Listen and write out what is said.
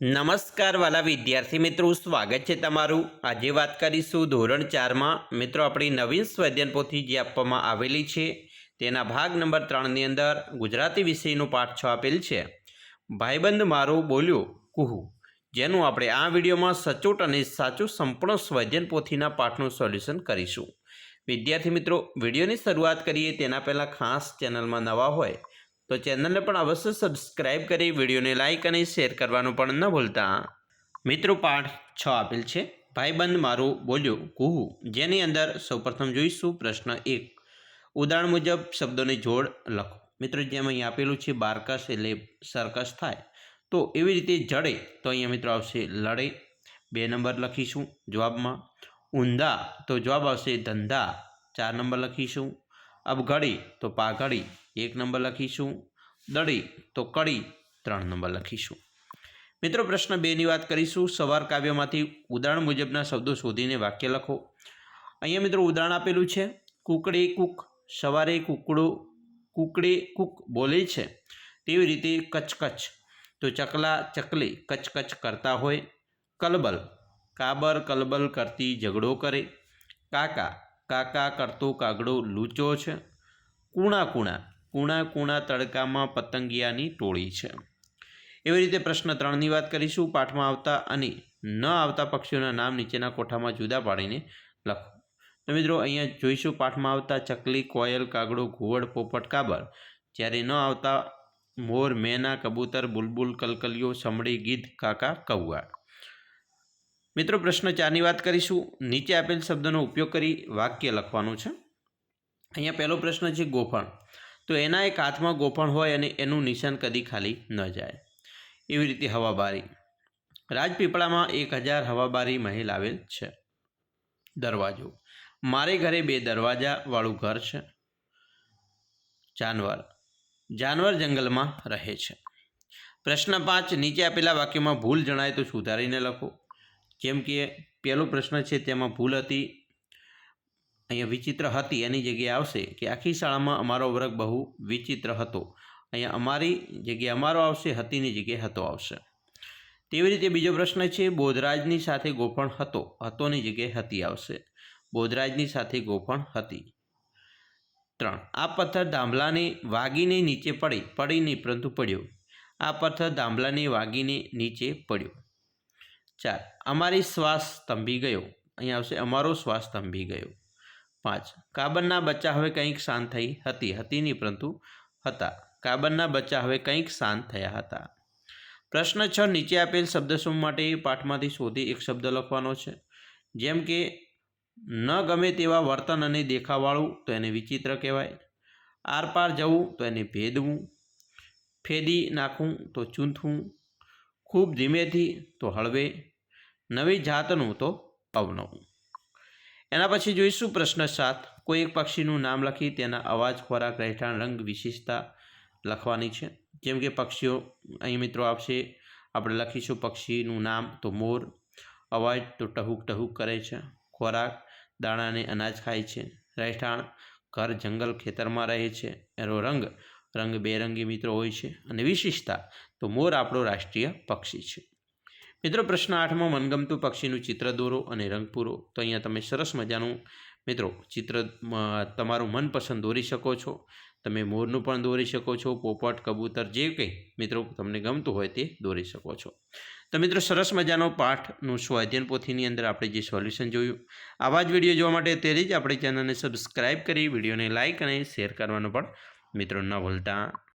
નમસ્કાર વાલા વિદ્યાર્થી મિત્રો, સ્વાગત છે તમારું। આજે વાત કરીશું ધોરણ 4માં મિત્રો આપણી નવીન સ્વાધ્યાયન પોથી જે આપવામાં આવેલી છે તેના ભાગ નંબર 3ની અંદર ગુજરાતી વિષયનો પાઠ 6 આપેલ છે ભાઈબંધ મારો બોલ્યો કુહુ, જેનું આપણે આ વિડીયોમાં સચોટ અને સાચું સંપૂર્ણ સ્વાધ્યાયન પોથીના પાઠનું સોલ્યુશન કરીશું। વિદ્યાર્થી મિત્રો, વિડીયોની શરૂઆત કરીએ તેના પહેલાં ખાસ ચેનલમાં નવા હોય तो चैनल ने पण अवश्य सब्सक्राइब करी, वीडियो ने लाइक और शेर करवानुं पण न भूलता। मित्रों, पाठ 6 आपेल छे भाईबंध मारो बोल्यो कूहू, जेनी अंदर सौप्रथम जोईशुं प्रश्न 1। उदाहरण मुजब शब्दों ने जोड़ लखो। मित्रों, जेम अहीं आपेलुं छे बारकस एटले सर्कस थाय, तो एवी रीते जड़े तो अहीं मित्रों आवशे लड़े, 2 नंबर लखीशुं जवाबमां। ऊंधा तो जवाब आवशे धंधा, 4 नंबर लखीशुं। अबघड़ी तो पाघड़ी, 1 नंबर लखीशुं। दड़ी तो कड़ी, 3 नंबर लखीशुं। मित्रों, प्रश्न 2 ની વાત કરીશું। સવાર કાવ્યમાંથી ઉદાહરણ મુજબના શબ્દો શોધીને વાક્ય લખો। અહીંયા મિત્રો ઉદાહરણ આપેલું છે, કુકડે કુક, સવારે કુકડો કુકડે કુક બોલે છે તેવી રીતે કચકચ તો ચકલા ચકલી કચકચ કરતા હોય। કલબલ, કાબર કલબલ કરતી ઝઘડો કરે। કાકા કાકા કરતો કાગડો લૂચો છે। કૂણા કૂણા કૂણા કૂણા તડકામાં પતંગિયાની ટોળી છે। એવી રીતે પ્રશ્ન 3ની વાત કરીશું। પાઠમાં આવતા અને ન આવતા પક્ષીઓના નામ નીચેના કોઠામાં જુદા પાડીને લખો। તો મિત્રો અહીંયા જોઈશું પાઠમાં આવતા ચકલી, કોયલ, કાગડો, ઘુવડ, પોપટ, કાબર, જ્યારે ન આવતા મોર, મેના, કબૂતર, બુલબુલ, કલકલિયો, સમડી, ગીધ, કાકા, કૌવા। મિત્રો પ્રશ્ન 4ની વાત કરીશું। નીચે આપેલ શબ્દનો ઉપયોગ કરી વાક્ય લખવાનું છે। અહીંયા પહેલો પ્રશ્ન છે ગોફણ, તો એના એક હાથમાં ગોફણ હોય અને એનું નિશાન કદી ખાલી ન જાય। એવી રીતે હવાબારી, રાજપીપળામાં 1000 હવાબારી મહેલ આવેલ છે। દરવાજો, મારે ઘરે 2 દરવાજાવાળું ઘર છે। જાનવર, જાનવર જંગલમાં રહે છે। પ્રશ્ન 5, નીચે આપેલા વાક્યમાં ભૂલ જણાય તો સુધારીને લખો। જેમ કે પહેલો પ્રશ્ન છે તેમાં ભૂલ હતી, અહીંયા વિચિત્ર હતી એની જગ્યાએ આવશે કે આખી શાળામાં અમારો વર્ગ બહુ વિચિત્ર હતો। અહીંયા અમારી જગ્યાએ અમારો આવશે, હતીની જગ્યાએ હતો આવશે। તેવી રીતે બીજો પ્રશ્ન છે બોધરાજની સાથે ગોફણ હતો, હતોની જગ્યાએ હતી આવશે। બોધરાજની સાથે ગોફણ હતી। 3, આ પથ્થર ધાંભલાને વાગીને નીચે પડી નહીં પરંતુ પડ્યો। આ પથ્થર ધાંભલાને વાગીને નીચે પડ્યો। 4, અમારી શ્વાસ થંભી ગયો, અહીંયા આવશે અમારો શ્વાસ થંભી ગયો। 5, કાબરના બચ્ચા હવે કંઈક શાંત થઈ હતી, હતી નહીં પરંતુ હતા। કાબરના બચ્ચા હવે કંઈક શાંત થયા હતા। પ્રશ્ન 6, નીચે આપેલ શબ્દસમૂહ માટે પાઠમાંથી શોધી એક શબ્દ લખવાનો છે। જેમ કે ન ગમે તેવા વર્તન અને દેખાવાળું તો એને વિચિત્ર કહેવાય। આરપાર જવું તો એને ભેદવું। ફેદી નાખવું તો ચૂંથવું। ખૂબ ધીમેથી તો હળવે। નવી જાતનું તો અવનવું। એના પછી જોઈશું પ્રશ્ન 7, કોઈ એક પક્ષીનું નામ લખી તેના અવાજ, ખોરાક, રહેઠાણ, રંગ, વિશેષતા લખવાની છે। જેમ કે પક્ષીઓ અહીં મિત્રો આવશે, આપણે લખીશું પક્ષીનું નામ તો મોર, અવાજ તો ટહુક ટહુક કરે છે। ખોરાક, દાણા અને અનાજ ખાય છે। રહેઠાણ, ઘર, જંગલ, ખેતરમાં રહે છે। એનો રંગ, રંગ બેરંગી મિત્રો હોય છે। અને વિશેષતા તો મોર આપણો રાષ્ટ્રીય પક્ષી છે। મિત્રો પ્રશ્ન 8માં મનગમતું પક્ષીનું ચિત્ર દોરો અને રંગ પૂરો। તો અહીંયા તમે સરસ મજાનું મિત્રો ચિત્ર તમારું મનપસંદ દોરી શકો છો। તમે મોરનું પણ દોરી શકો છો, પોપટ, કબૂતર, જે કંઈ મિત્રો તમને ગમતું હોય તે દોરી શકો છો। તો મિત્રો સરસ મજાનો પાઠનું સ્વાધ્યાયન પોથીની અંદર આપણે જે સોલ્યુશન જોયું, આવા જ વિડીયો જોવા માટે અત્યારે જ આપણી ચેનલને સબસ્ક્રાઈબ કરી, વિડીયોને લાઇક અને શેર કરવાનું પણ મિત્રો ન ભૂલતા।